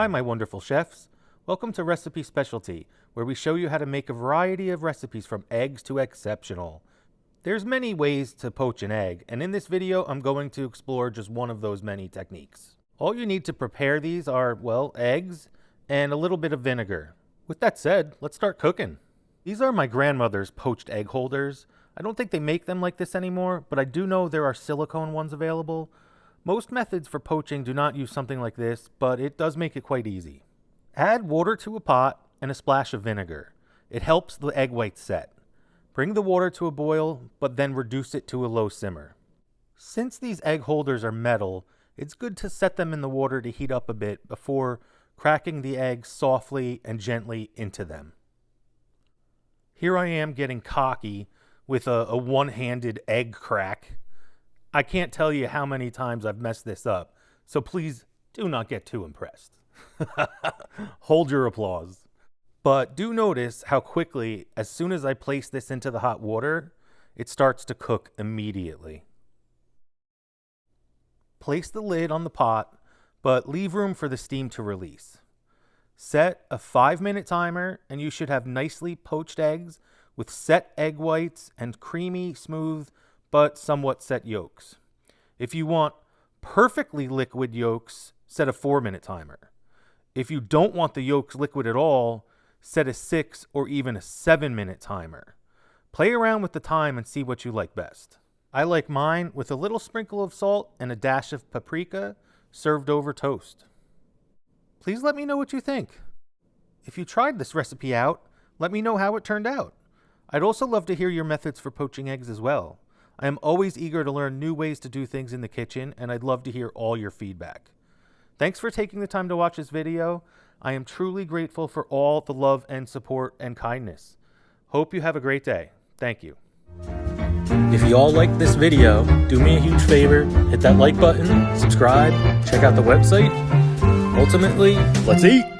Hi, my wonderful chefs. Welcome to Recipe Specialty, where we show you how to make a variety of recipes from eggs to exceptional. There's many ways to poach an egg, and in this video, I'm going to explore just one of those many techniques. All you need to prepare these are, well, eggs and a little bit of vinegar. With that said, let's start cooking. These are my grandmother's poached egg holders. I don't think they make them like this anymore, but I do know there are silicone ones available. Most methods for poaching do not use something like this, but it does make it quite easy. Add water to a pot and a splash of vinegar. It helps the egg whites set. Bring the water to a boil, but then reduce it to a low simmer. Since these egg holders are metal, it's good to set them in the water to heat up a bit before cracking the eggs softly and gently into them. Here I am getting cocky with a one-handed egg crack. I can't tell you how many times I've messed this up, so please do not get too impressed. Hold your applause. But do notice how quickly, as soon as I place this into the hot water, it starts to cook immediately. Place the lid on the pot, but leave room for the steam to release. Set a 5-minute timer, and you should have nicely poached eggs with set egg whites and creamy, smooth, but somewhat set yolks. If you want perfectly liquid yolks, set a 4-minute timer. If you don't want the yolks liquid at all, set a 6 or even a 7-minute timer. Play around with the time and see what you like best. I like mine with a little sprinkle of salt and a dash of paprika served over toast. Please let me know what you think. If you tried this recipe out, let me know how it turned out. I'd also love to hear your methods for poaching eggs as well. I am always eager to learn new ways to do things in the kitchen, and I'd love to hear all your feedback. Thanks for taking the time to watch this video. I am truly grateful for all the love and support and kindness. Hope you have a great day. Thank you. If you all liked this video, do me a huge favor, hit that like button, subscribe, check out the website. Ultimately, let's eat!